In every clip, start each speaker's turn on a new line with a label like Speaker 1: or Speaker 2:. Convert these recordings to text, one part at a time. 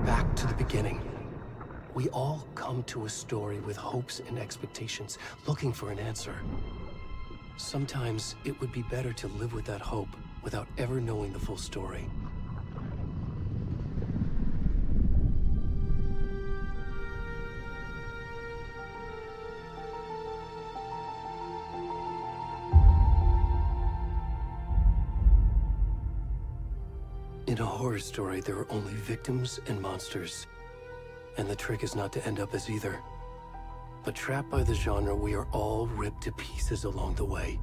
Speaker 1: Back to the beginning. We all come to a story with hopes and expectations, looking for an answer. Sometimes it would be better to live with that hope without ever knowing the full story. In a horror story, there are only victims and monsters. And the trick is not to end up as either. But trapped by the genre, we are all ripped to pieces along the way.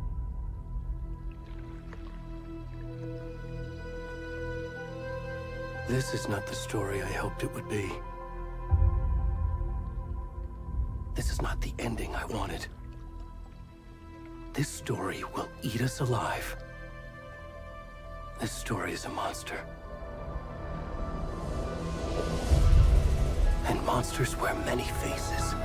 Speaker 1: This is not the story I hoped it would be. This is not the ending I wanted. This story will eat us alive. This story is a monster. And monsters wear many faces.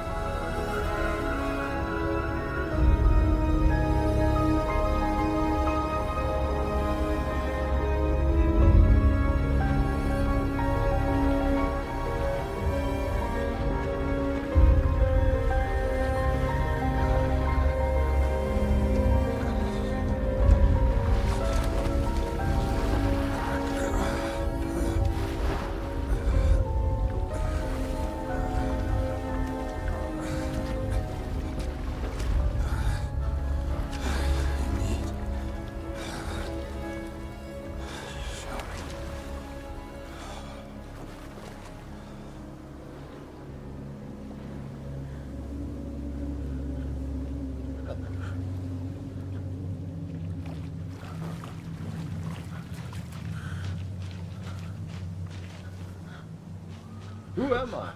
Speaker 2: Who am I?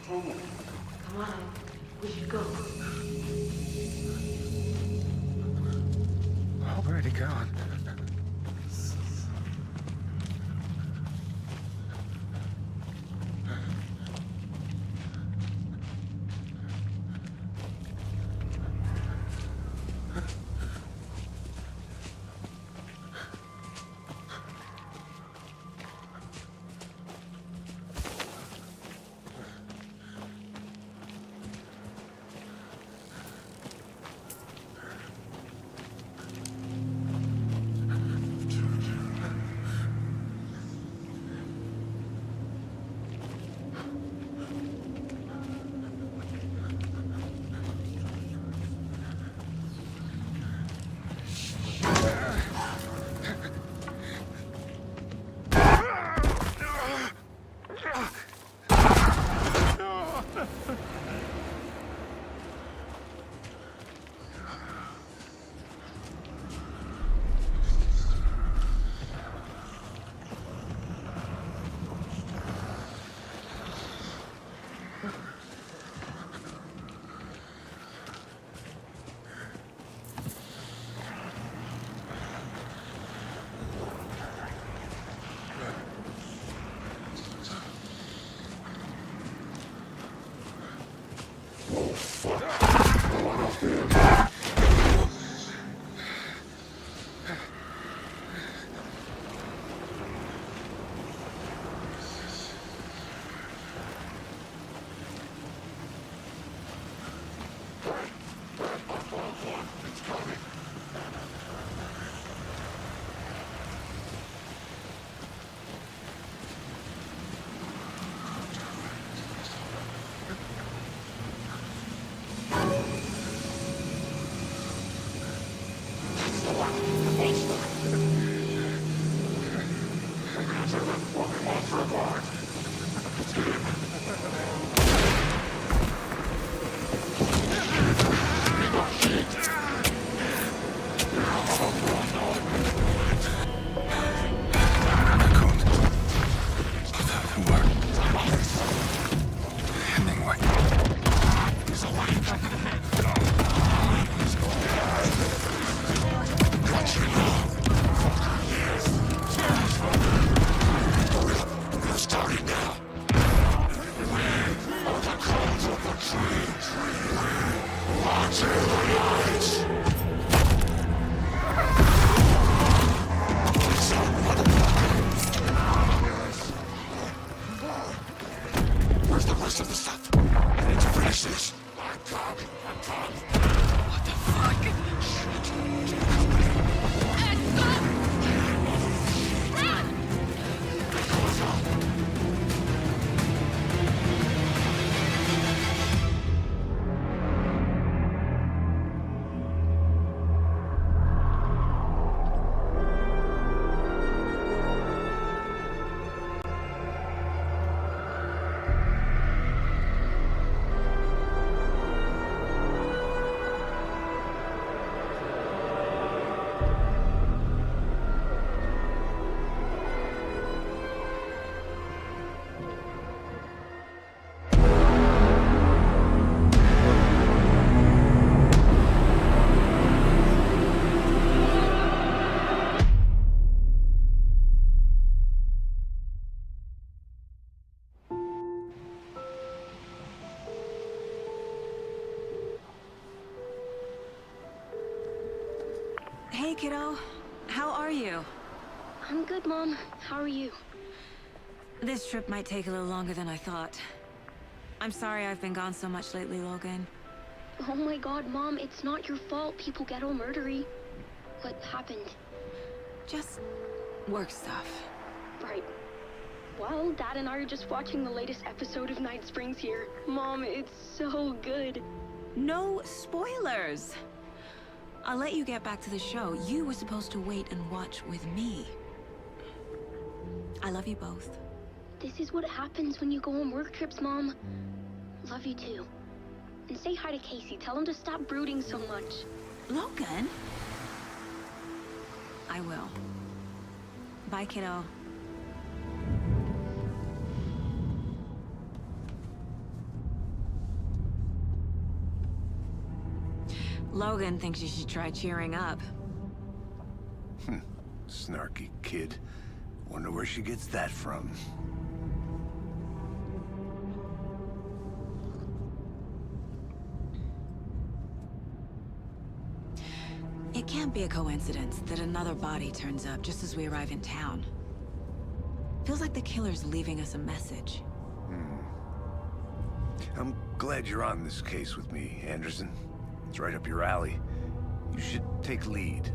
Speaker 3: Come on, we should go.
Speaker 2: Already gone.
Speaker 4: Hey, kiddo. How are you?
Speaker 5: I'm good, Mom. How are you?
Speaker 4: This trip might take a little longer than I thought. I'm sorry I've been gone so much lately, Logan.
Speaker 5: Oh my god, Mom, it's not your fault people get all murdery. What happened?
Speaker 4: Just work stuff.
Speaker 5: Right. Well, Dad and I are just watching the latest episode of Night Springs here. Mom, it's so good.
Speaker 4: No spoilers! I'll let you get back to the show. You were supposed to wait and watch with me. I love you both.
Speaker 5: This is what happens when you go on work trips, Mom. Love you too. And say hi to Casey. Tell him to stop brooding so much.
Speaker 4: Logan? I will. Bye, kiddo. Logan thinks you should try cheering up.
Speaker 2: Snarky kid. Wonder where she gets that from.
Speaker 4: It can't be a coincidence that another body turns up just as we arrive in town. Feels like the killer's leaving us a message.
Speaker 2: I'm glad you're on this case with me, Anderson. It's right up your alley. You should take lead.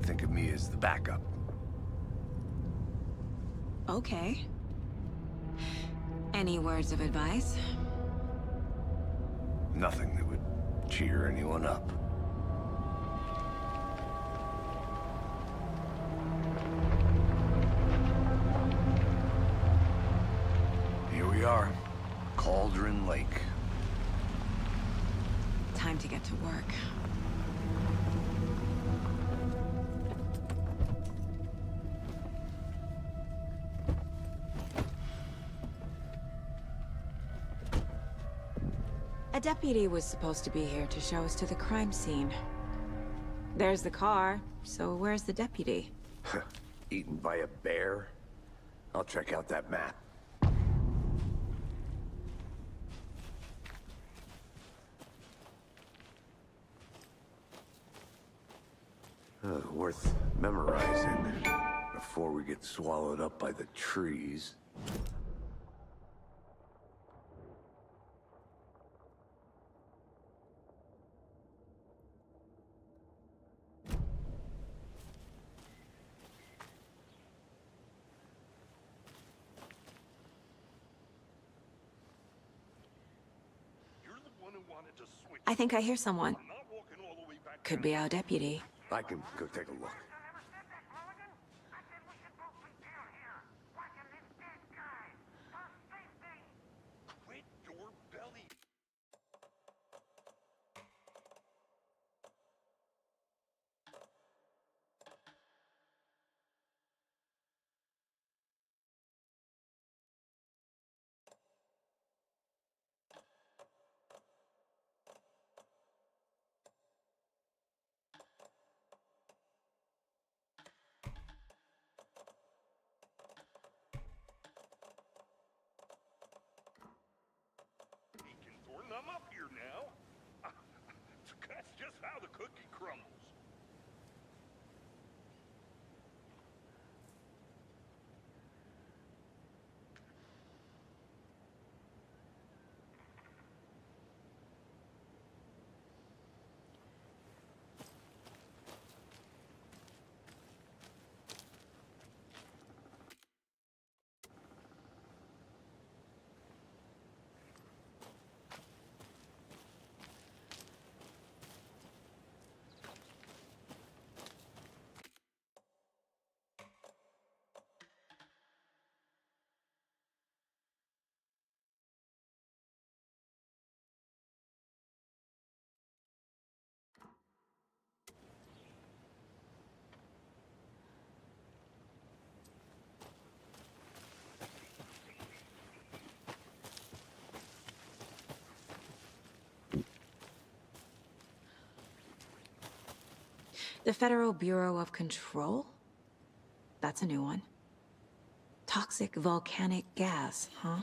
Speaker 2: Think of me as the backup.
Speaker 4: Okay. Any words of advice?
Speaker 2: Nothing that would cheer anyone up. Here we are. Cauldron Lake.
Speaker 4: Time to get to work. A deputy was supposed to be here to show us to the crime scene. There's the car, so where's the deputy?
Speaker 2: Eaten by a bear? I'll check out that map. Worth memorizing before we get swallowed up by the trees.
Speaker 4: I think I hear someone. Could be our deputy.
Speaker 2: I can go take a look.
Speaker 6: I'm up here now. That's just how the cookie crumbles.
Speaker 4: The Federal Bureau of Control? That's a new one. Toxic volcanic gas, huh?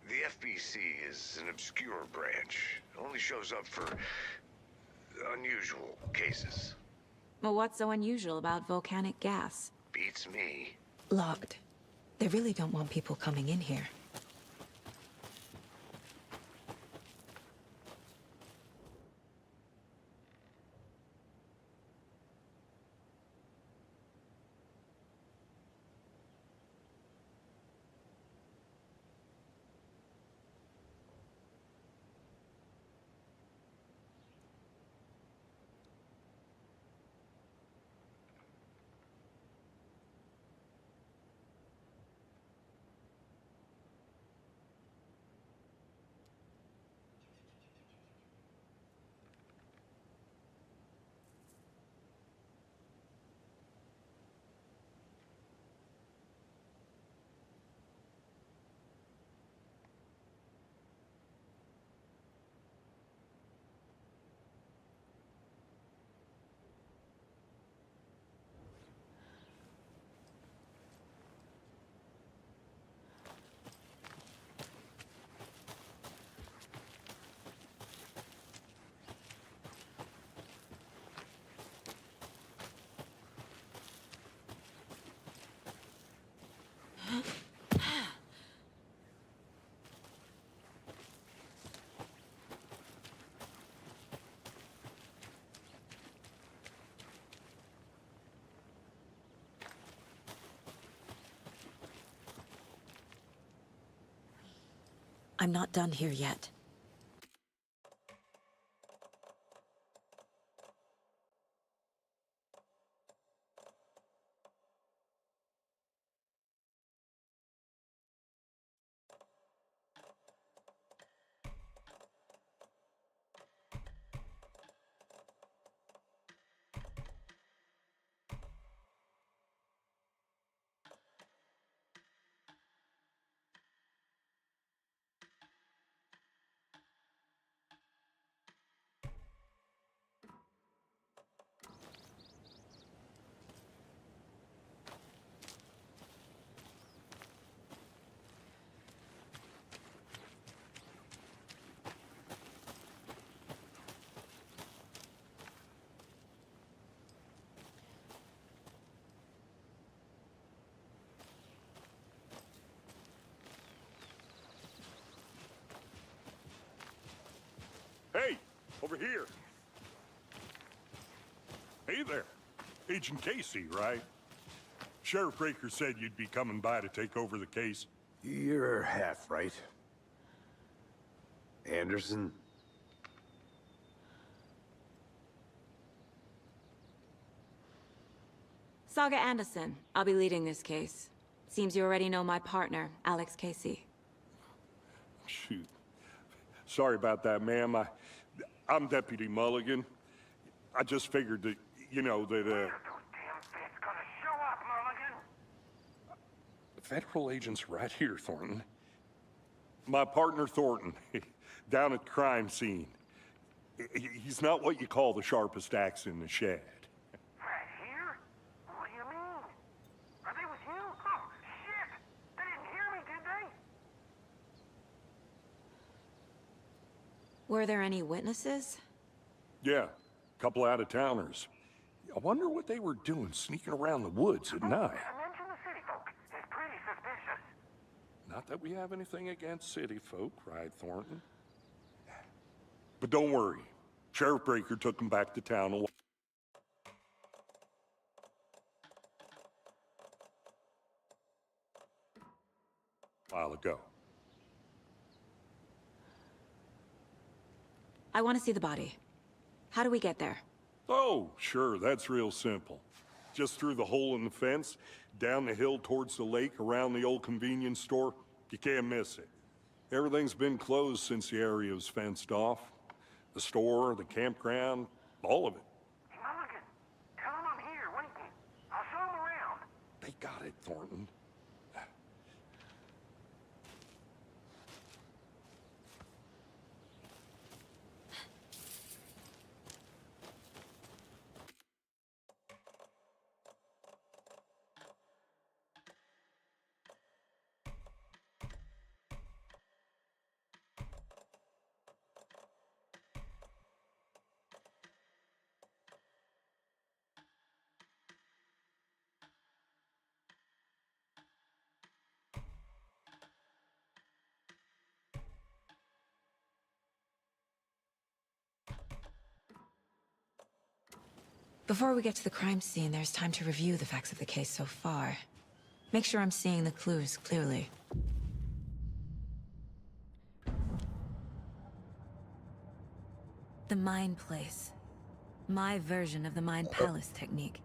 Speaker 2: The FBC is an obscure branch. It only shows up for unusual cases.
Speaker 4: Well, what's so unusual about volcanic gas?
Speaker 2: Beats me.
Speaker 4: Locked. They really don't want people coming in here. I'm not done here yet.
Speaker 6: Over here. Hey there. Agent Casey, right? Sheriff Breaker said you'd be coming by to take over the case.
Speaker 2: You're half right. Anderson?
Speaker 4: Saga Anderson. I'll be leading this case. Seems you already know my partner, Alex Casey.
Speaker 6: Shoot. Sorry about that, ma'am. I'm Deputy Mulligan. I just figured that, you know, that, The federal agent's right here, Thornton. My partner, Thornton, down at the crime scene. He's not what you call the sharpest axe in the shed.
Speaker 7: Right here? What do you mean? Are they with you? Oh, shit! They didn't hear me, did they?
Speaker 4: Were there any witnesses?
Speaker 6: Yeah, couple out-of-towners. I wonder what they were doing sneaking around the woods at night.
Speaker 7: Mention the city folk. It's pretty suspicious.
Speaker 6: Not that we have anything against city folk, right, Thornton? But don't worry. Sheriff Breaker took them back to town a while ago.
Speaker 4: I want to see the body. How do we get there?
Speaker 6: Oh, sure, that's real simple. Just through the hole in the fence, down the hill towards the lake, around the old convenience store. You can't miss it. Everything's been closed since the area was fenced off. The store, the campground, all of it.
Speaker 7: Hey, Mulligan, tell them I'm here, waiting. I'll show them around.
Speaker 6: They got it, Thornton.
Speaker 4: Before we get to the crime scene, there's time to review the facts of the case so far. Make sure I'm seeing the clues clearly. The Mind Place. My version of the Mind Palace technique.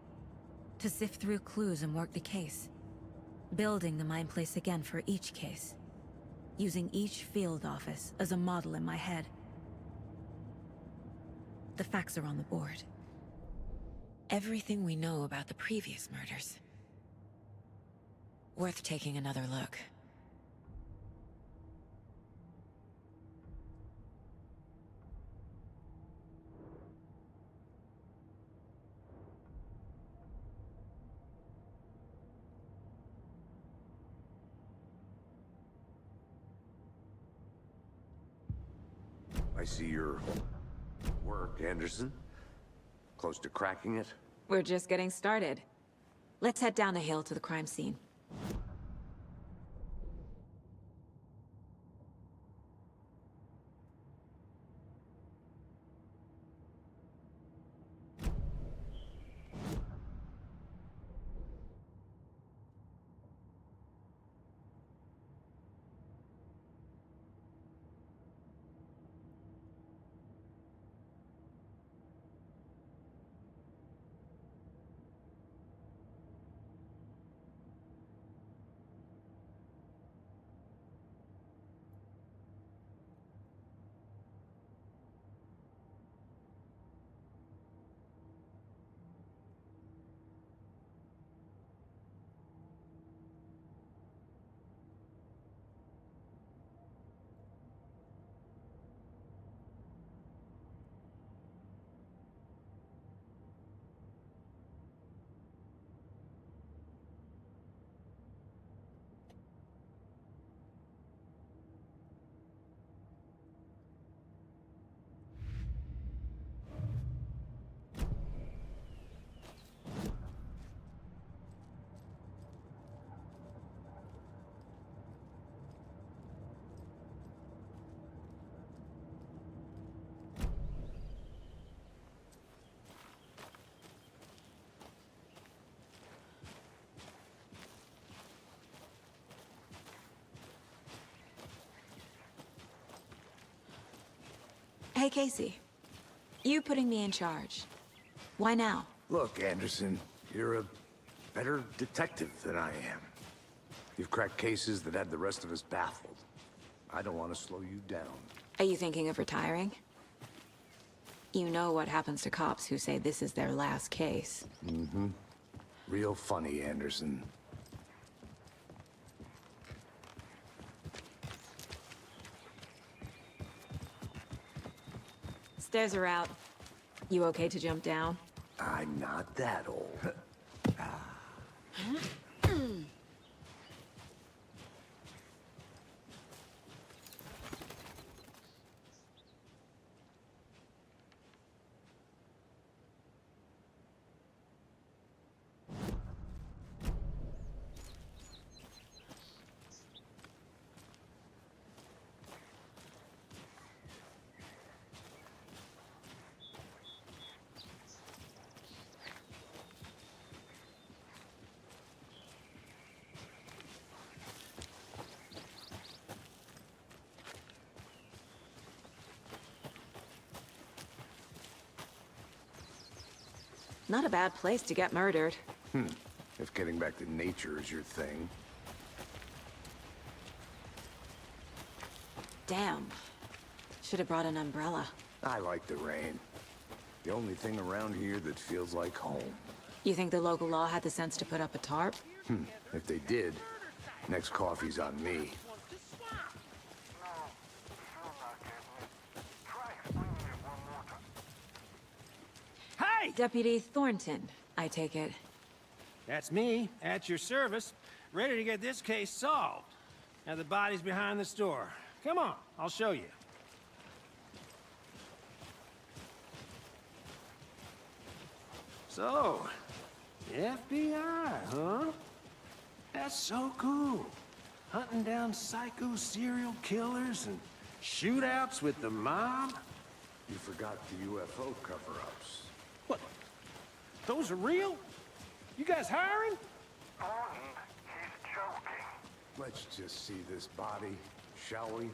Speaker 4: To sift through clues and work the case. Building the Mind Place again for each case. Using each field office as a model in my head. The facts are on the board. Everything we know about the previous murders. Worth taking another look.
Speaker 2: I see your work, Anderson. Close to cracking it?
Speaker 4: We're just getting started. Let's head down the hill to the crime scene. Hey, Casey. You putting me in charge. Why now?
Speaker 2: Look, Anderson, you're a better detective than I am. You've cracked cases that had the rest of us baffled. I don't want to slow you down.
Speaker 4: Are you thinking of retiring? You know what happens to cops who say this is their last case.
Speaker 2: Real funny, Anderson.
Speaker 4: Stairs are out. You okay to jump down?
Speaker 2: I'm not that old.
Speaker 4: Not a bad place to get murdered.
Speaker 2: If getting back to nature is your thing.
Speaker 4: Damn. Should have brought an umbrella.
Speaker 2: I like the rain. The only thing around here that feels like home.
Speaker 4: You think the local law had the sense to put up a tarp?
Speaker 2: If they did, next coffee's on me.
Speaker 7: Hey!
Speaker 4: Deputy Thornton, I take it.
Speaker 7: That's me, at your service, ready to get this case solved. Now the body's behind the store. Come on, I'll show you. So, FBI, huh? That's so cool. Hunting down psycho serial killers and shootouts with the mob?
Speaker 2: You forgot the UFO cover-ups.
Speaker 7: What? Those are real? You guys hiring?
Speaker 2: He's joking. Let's just see this body, shall we?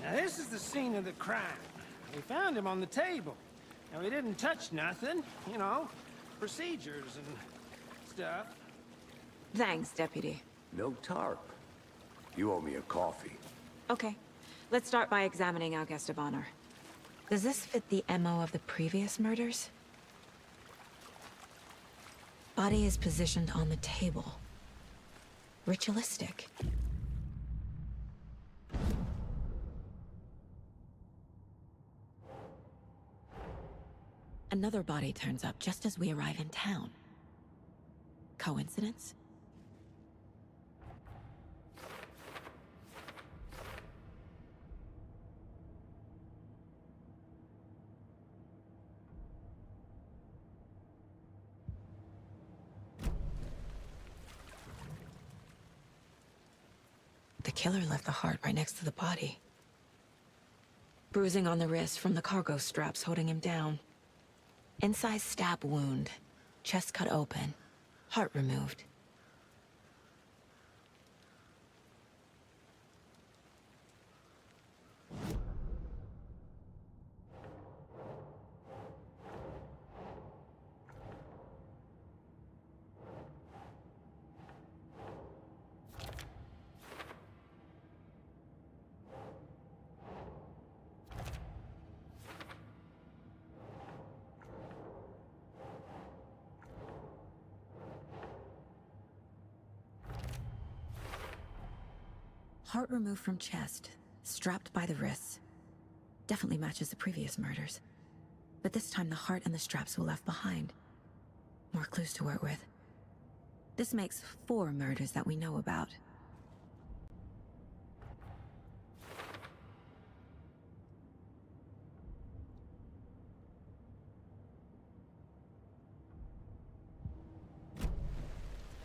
Speaker 7: Now this is the scene of the crime. We found him on the table. Now he didn't touch nothing, you know, procedures and stuff.
Speaker 4: Thanks, Deputy.
Speaker 2: No tarp. You owe me a coffee.
Speaker 4: Okay. Let's start by examining our guest of honor. Does this fit the MO of the previous murders? Body is positioned on the table. Ritualistic. Another body turns up just as we arrive in town. Coincidence? The killer left the heart right next to the body. Bruising on the wrist from the cargo straps holding him down. Inside stab wound. Chest cut open. Heart removed. Heart removed from chest, strapped by the wrists. Definitely matches the previous murders. But this time the heart and the straps were left behind. More clues to work with. This makes 4 murders that we know about.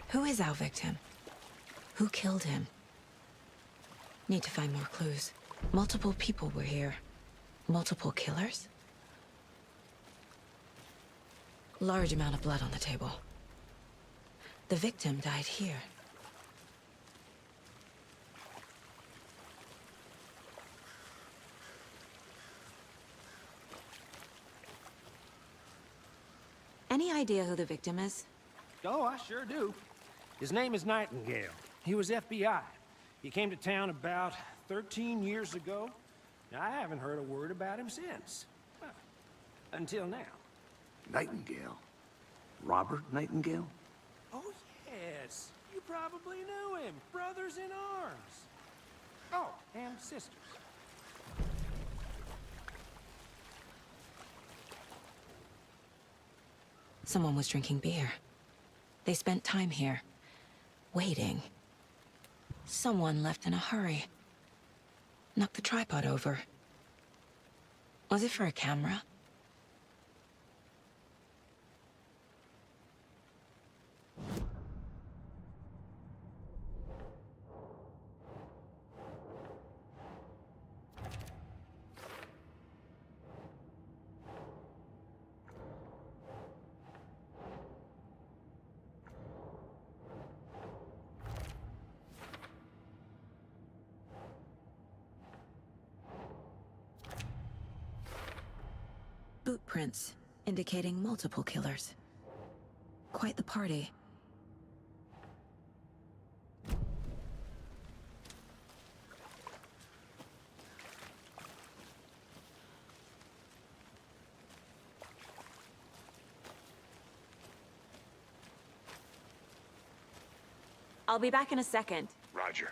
Speaker 4: Who is our victim? Who killed him? Need to find more clues. Multiple people were here. Multiple killers? Large amount of blood on the table. The victim died here. Any idea who the victim is?
Speaker 7: Oh, I sure do. His name is Nightingale. He was FBI. He came to town about 13 years ago. I haven't heard a word about him since. Well, until now.
Speaker 2: Nightingale? Robert Nightingale?
Speaker 7: Oh, yes. You probably knew him. Brothers in arms. Oh, and sisters.
Speaker 4: Someone was drinking beer. They spent time here, waiting. Someone left in a hurry. Knocked the tripod over. Was it for a camera? Boot prints, indicating multiple killers. Quite the party. I'll be back in a second.
Speaker 2: Roger.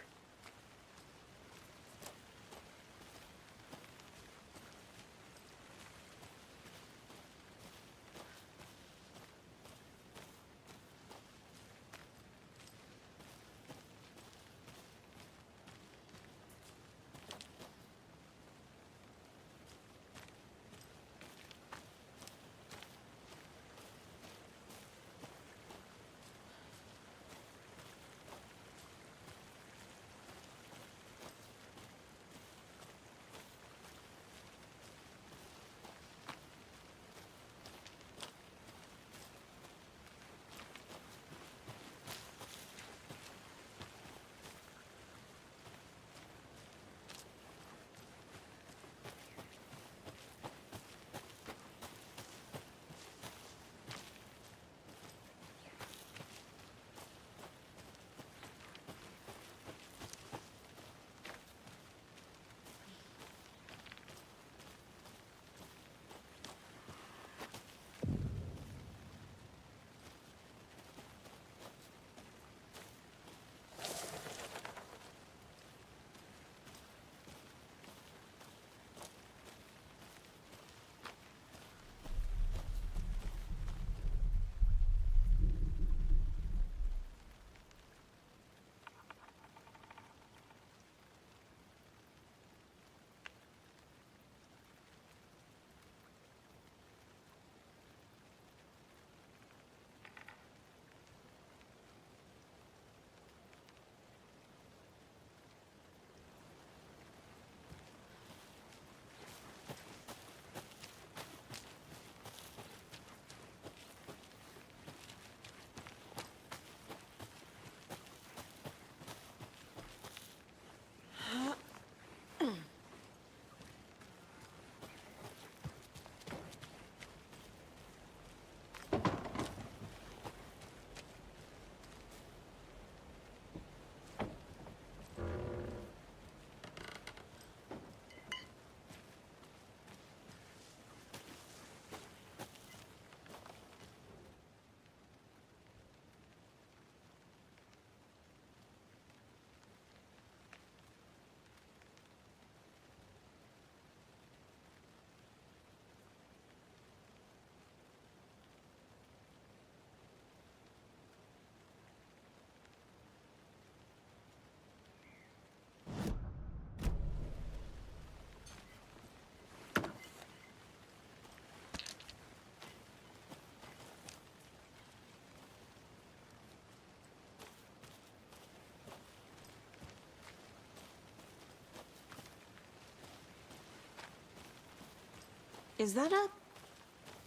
Speaker 4: Is that a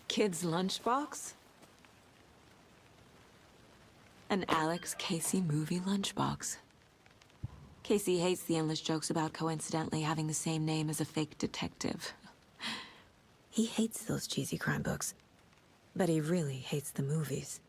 Speaker 4: kid's lunchbox? An Alex Casey movie lunchbox. Casey hates the endless jokes about coincidentally having the same name as a fake detective. He hates those cheesy crime books. But he really hates the movies.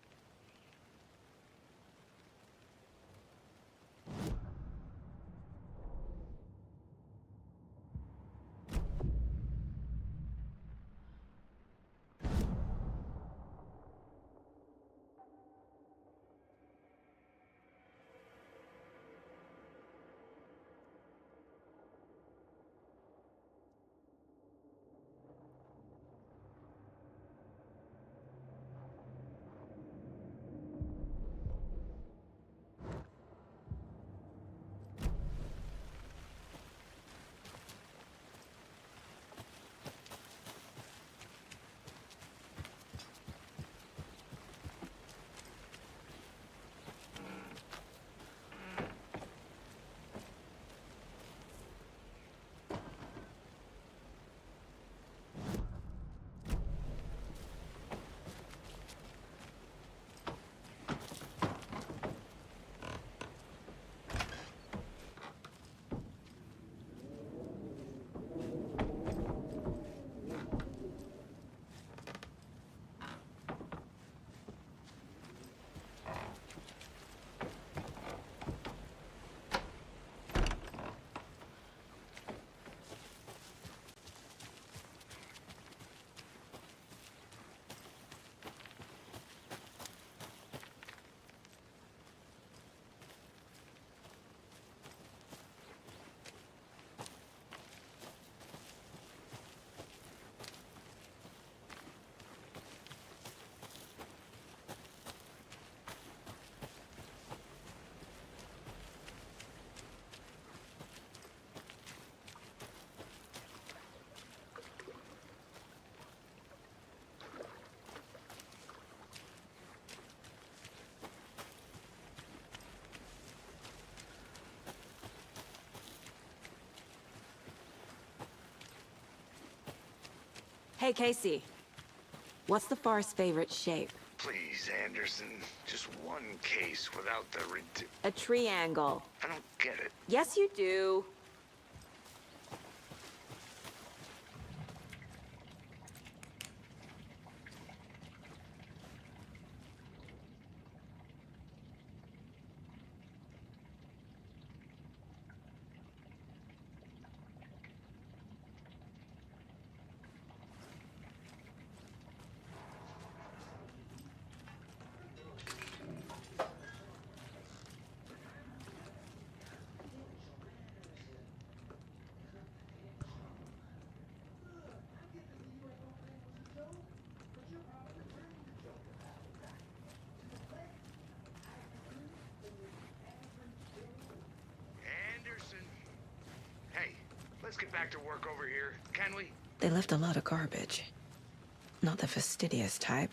Speaker 4: Hey, Casey. What's the far's favorite shape?
Speaker 2: Please, Anderson. Just one case without the
Speaker 4: A triangle.
Speaker 2: I don't get it.
Speaker 4: Yes, you do.
Speaker 2: Anderson. Hey, let's get back to work over here, can we?
Speaker 4: They left a lot of garbage. Not the fastidious type.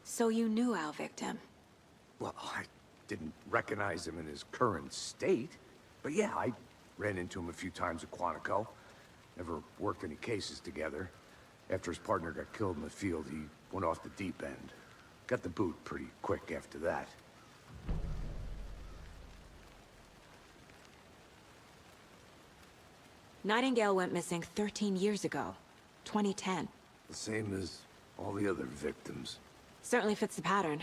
Speaker 4: So you knew our victim?
Speaker 2: Well, I didn't recognize him in his current state. But yeah, I ran into him a few times at Quantico. Never worked any cases together. After his partner got killed in the field, he went off the deep end. Got the boot pretty quick after that.
Speaker 4: Nightingale went missing 13 years ago. 2010.
Speaker 2: The same as all the other victims.
Speaker 4: Certainly fits the pattern.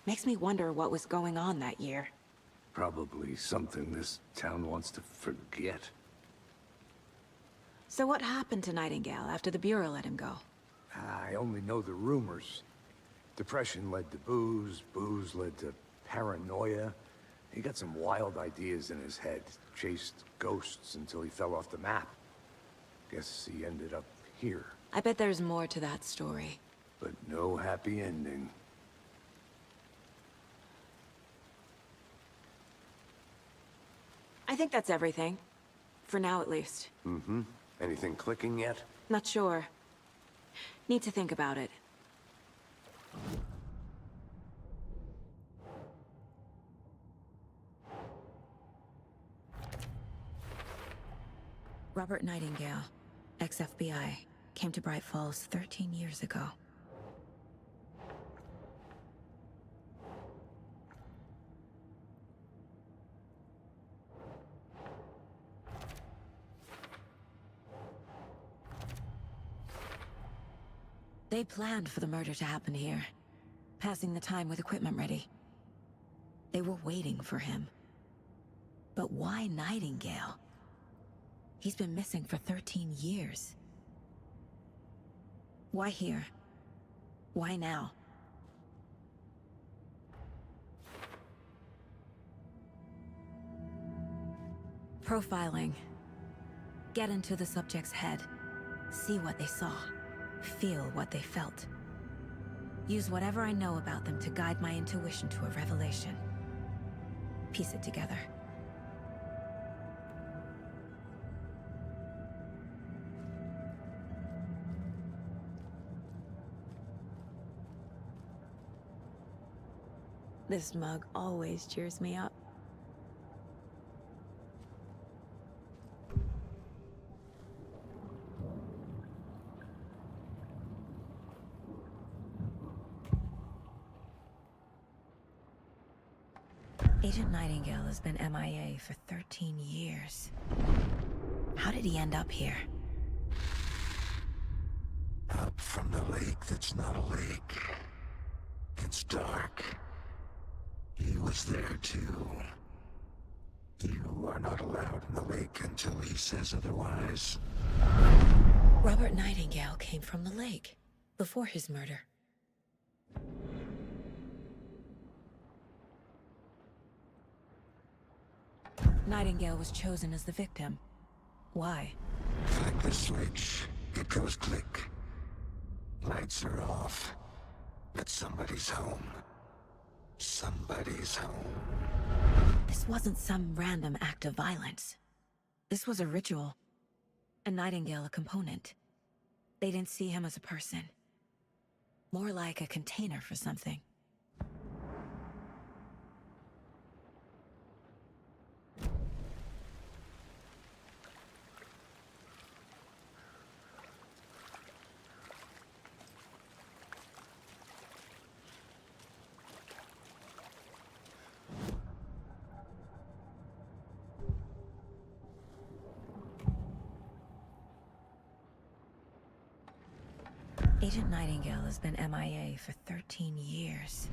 Speaker 4: Makes me wonder what was going on that year.
Speaker 2: Probably something this town wants to forget.
Speaker 4: So what happened to Nightingale after the Bureau let him go?
Speaker 2: I only know the rumors. Depression led to booze, booze led to paranoia. He got some wild ideas in his head, chased ghosts until he fell off the map. Guess he ended up here,
Speaker 4: I bet there's more to that story.
Speaker 2: but no happy ending.
Speaker 4: I think that's everything. For now, at least.
Speaker 2: Mm-hmm. Anything clicking yet?
Speaker 4: Not sure. Need to think about it. Robert Nightingale. ex-FBI, came to Bright Falls 13 years ago. They planned for the murder to happen here, passing the time with equipment ready. They were waiting for him. But why Nightingale? He's been missing for 13 years. Why here? Why now? Profiling. Get into the subject's head. See what they saw. Feel what they felt. Use whatever I know about them to guide my intuition to a revelation. Piece it together. This mug always cheers me up. Agent Nightingale has been MIA for 13 years. How did he end up here?
Speaker 8: Up from the lake that's not a lake. It's dark. He was there too. You are not allowed in the lake until he says otherwise.
Speaker 4: Robert Nightingale came from the lake, before his murder. Nightingale was chosen as the victim. Why?
Speaker 8: Flick the switch, it goes click. Lights are off, but somebody's home. Somebody's home.
Speaker 4: This wasn't some random act of violence. This was a ritual. And Nightingale a component. They didn't see him as a person. More like a container for something. Agent Nightingale has been MIA for 13 years.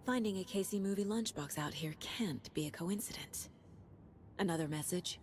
Speaker 4: Finding a Casey movie lunchbox out here can't be a coincidence. Another message?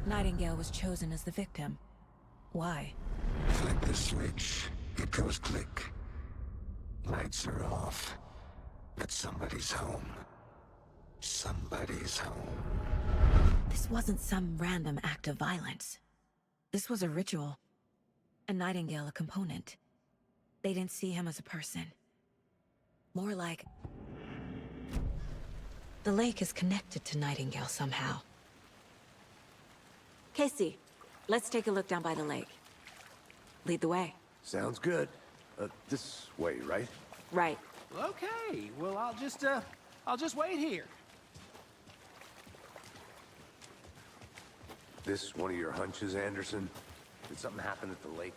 Speaker 4: Nightingale was chosen as the victim. Why?
Speaker 8: Flick the switch, it goes click. Lights are off, but somebody's home. Somebody's home.
Speaker 4: This wasn't some random act of violence. This was a ritual. And Nightingale a component. They didn't see him as a person. More like... The lake is connected to Nightingale somehow. Casey, let's take a look down by the lake. Lead the way.
Speaker 2: Sounds good. This way, right?
Speaker 4: Right.
Speaker 7: Okay, well, I'll just wait here.
Speaker 2: This one of your hunches, Anderson? Did something happen at the lake?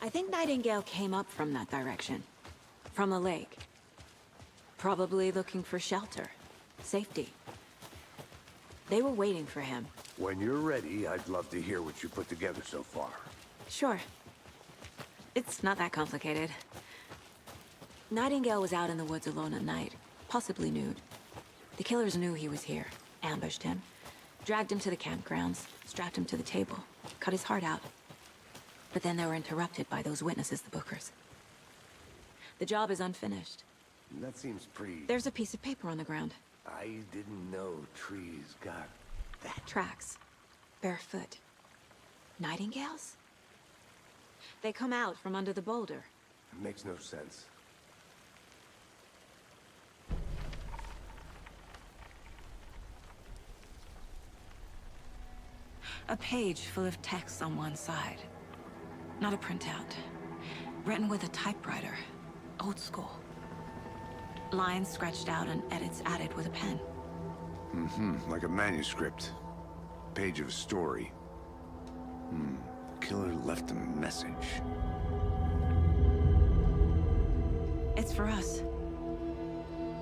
Speaker 4: I think Nightingale came up from that direction. From the lake. Probably looking for shelter. Safety. They were waiting for him.
Speaker 2: When you're ready, I'd love to hear what you put together so far.
Speaker 4: Sure. It's not that complicated. Nightingale was out in the woods alone at night, possibly nude. The killers knew he was here, ambushed him, dragged him to the campgrounds, strapped him to the table, cut his heart out. But then they were interrupted by those witnesses, the Bookers. The job is unfinished.
Speaker 2: That seems pretty...
Speaker 4: There's a piece of paper on the ground.
Speaker 2: I didn't know trees got that.
Speaker 4: Tracks. Barefoot. Nightingales? They come out from under the boulder.
Speaker 2: It makes no sense.
Speaker 4: A page full of text on one side. Not a printout. Written with a typewriter. Old school. Lines scratched out and edits added with a pen.
Speaker 2: Like a manuscript. Page of a story. The killer left a message.
Speaker 4: It's for us.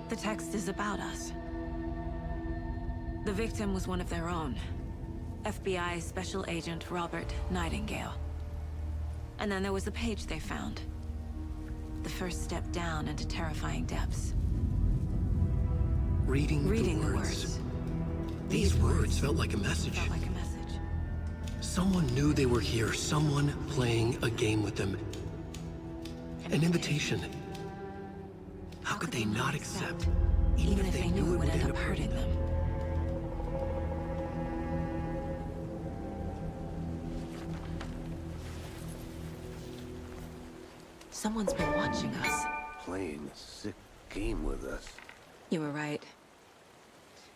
Speaker 4: The text is about us. The victim was one of their own. FBI Special Agent Robert Nightingale. And then there was the page they found. The first step down into terrifying depths.
Speaker 1: Reading
Speaker 4: Reading
Speaker 1: the words. These words felt like a message.
Speaker 4: Felt like a message.
Speaker 1: Someone knew they were here, someone playing a game with them. An invitation. How could they not accept,
Speaker 4: even if they knew it would end up hurting them? Someone's been watching us.
Speaker 2: Playing a sick game with us.
Speaker 4: You were right.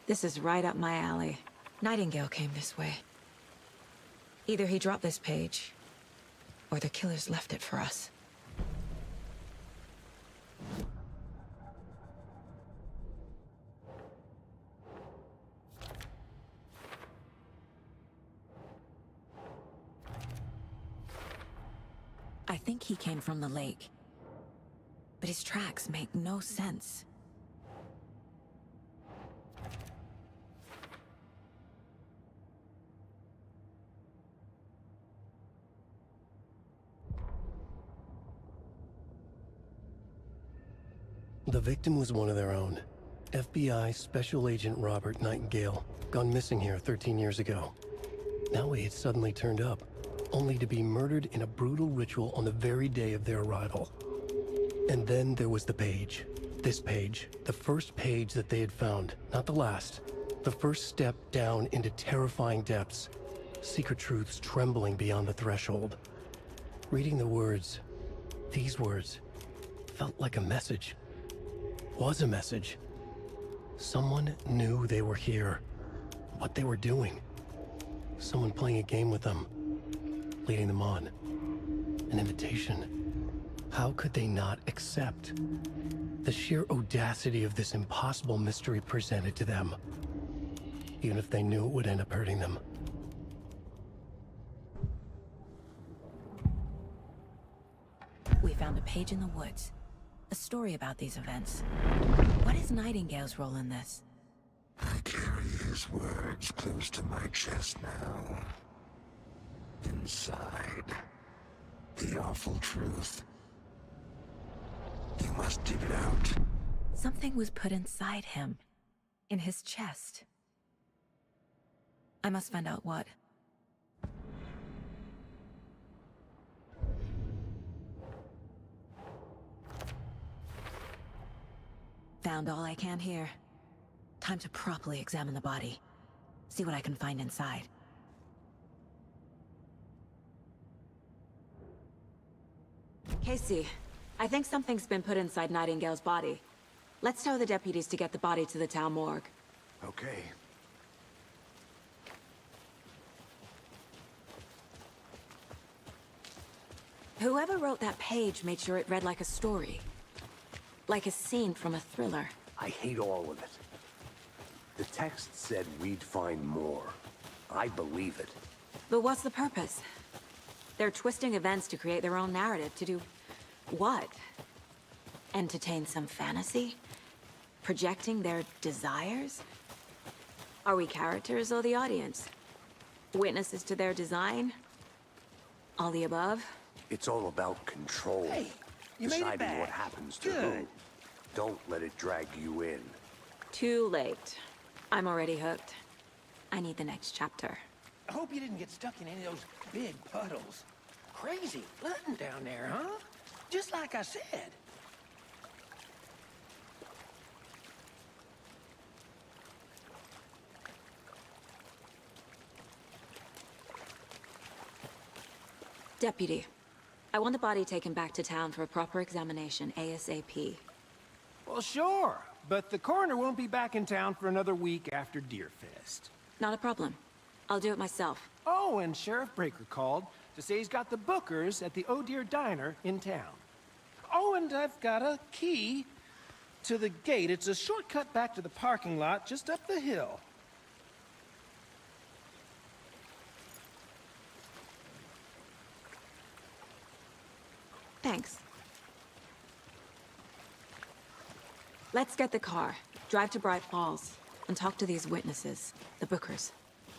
Speaker 4: This is right up my alley. Nightingale came this way. Either he dropped this page, or the killers left it for us. I think he came from the lake. But his tracks make no sense.
Speaker 1: The victim was one of their own. FBI Special Agent Robert Nightingale, gone missing here 13 years ago. Now he had suddenly turned up, only to be murdered in a brutal ritual on the very day of their arrival. And then there was the page. This page, the first page that they had found, not the last. The first step down into terrifying depths. Secret truths trembling beyond the threshold. Reading the words, these words, felt like a message. Was a message. Someone knew they were here. What they were doing. Someone playing a game with them. Leading them on. An invitation. How could they not accept? The sheer audacity of this impossible mystery presented to them. Even if they knew it would end up hurting them.
Speaker 4: We found a page in the woods. A story about these events. What is Nightingale's role in this?
Speaker 8: I carry his words close to my chest now. Inside, the awful truth. You must dig it out.
Speaker 4: Something was put inside him. In his chest. I must find out what. Found all I can here. Time to properly examine the body. See what I can find inside. Casey, I think something's been put inside Nightingale's body. Let's tell the deputies to get the body to the town morgue.
Speaker 2: Okay.
Speaker 4: Whoever wrote that page made sure it read like a story. Like a scene from a thriller.
Speaker 2: I hate all of it. The text said we'd find more. I believe it.
Speaker 4: But what's the purpose? They're twisting events to create their own narrative. To do what? Entertain some fantasy? Projecting their desires? Are we characters or the audience? Witnesses to their design? All the above?
Speaker 2: It's all about control.
Speaker 7: Hey, you made it
Speaker 2: deciding
Speaker 7: back.
Speaker 2: what happens to
Speaker 7: Good.
Speaker 2: who. Don't let it drag you in.
Speaker 4: Too late. I'm already hooked. I need the next chapter.
Speaker 7: I hope you didn't get stuck in any of those big puddles. Crazy flooding down there, huh? Just like I said.
Speaker 4: Deputy, I want the body taken back to town for a proper examination ASAP.
Speaker 7: Well, sure. But the coroner won't be back in town for another week after Deerfest.
Speaker 4: Not a problem. I'll do it myself.
Speaker 7: Oh, and Sheriff Breaker called to say he's got the Bookers at the Oh Deer Diner in town. Oh, and I've got a key to the gate. It's a shortcut back to the parking lot just up the hill.
Speaker 4: Thanks. Let's get the car, drive to Bright Falls, and talk to these witnesses, the Bookers.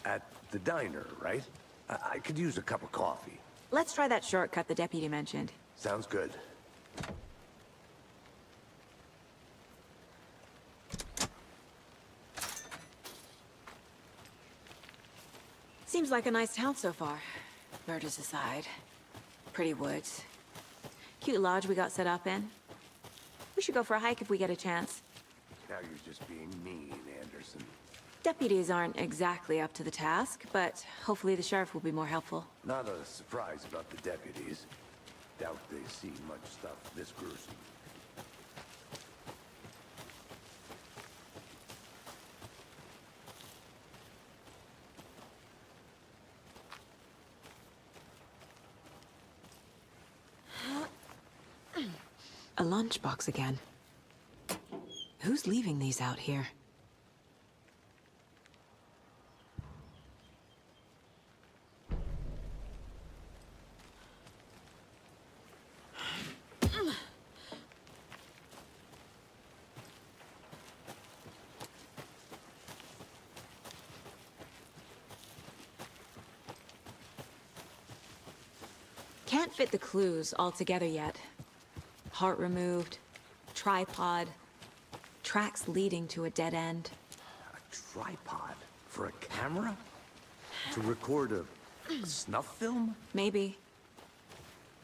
Speaker 2: At the diner, right? I could use a cup of coffee.
Speaker 4: Let's try that shortcut the deputy mentioned.
Speaker 2: Sounds good.
Speaker 4: Seems like a nice town so far. Murders aside. Pretty woods. Cute lodge we got set up in. We should go for a hike if we get a chance.
Speaker 2: Now you're just being mean, Anderson.
Speaker 4: Deputies aren't exactly up to the task, but hopefully the sheriff will be more helpful.
Speaker 2: Not a surprise about the deputies. Doubt they see much stuff this gruesome.
Speaker 4: A lunchbox again. Who's leaving these out here? Can't fit the clues all together yet. Heart removed, tripod, tracks leading to a dead end.
Speaker 2: A tripod? For a camera? To record a snuff film?
Speaker 4: Maybe.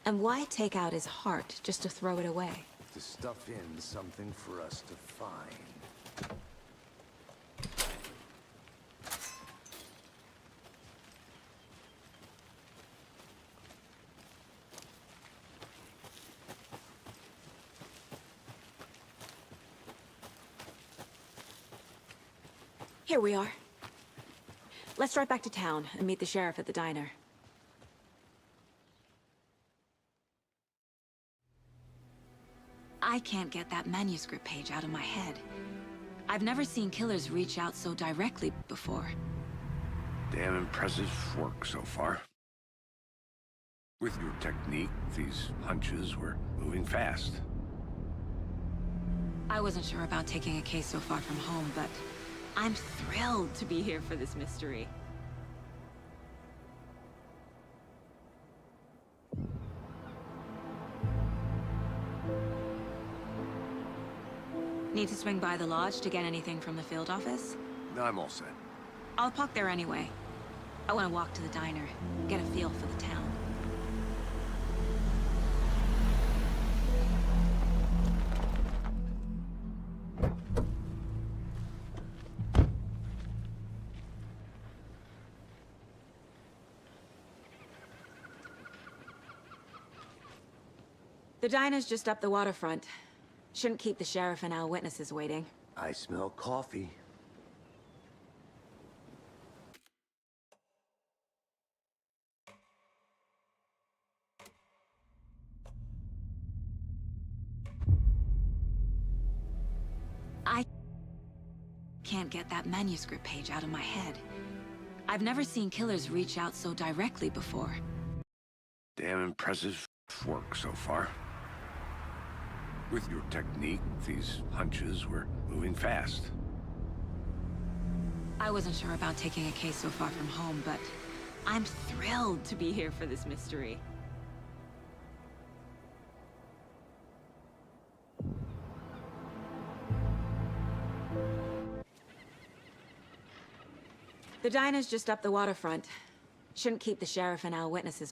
Speaker 4: And why take out his heart just to throw it away?
Speaker 2: To stuff in something for us to find.
Speaker 4: Here we are. Let's drive back to town and meet the sheriff at the diner. I can't get that manuscript page out of my head. I've never seen killers reach out so directly before.
Speaker 2: Damn impressive work so far. With your technique, these hunches were moving fast.
Speaker 4: I wasn't sure about taking a case so far from home, but I'm thrilled to be here for this mystery. Need to swing by the lodge to get anything from the field office?
Speaker 2: I'm all set.
Speaker 4: I'll park there anyway. I want to walk to the diner, get a feel for the town. The diner's just up the waterfront. Shouldn't keep the sheriff and our witnesses waiting.
Speaker 2: I smell coffee.
Speaker 4: can't get that manuscript page out of my head. I've never seen killers reach out so directly before.
Speaker 2: Damn impressive work so far. With your technique, these hunches were moving fast.
Speaker 4: I wasn't sure about taking a case so far from home, but I'm thrilled to be here for this mystery. The diner's just up the waterfront. Shouldn't keep the sheriff and our witnesses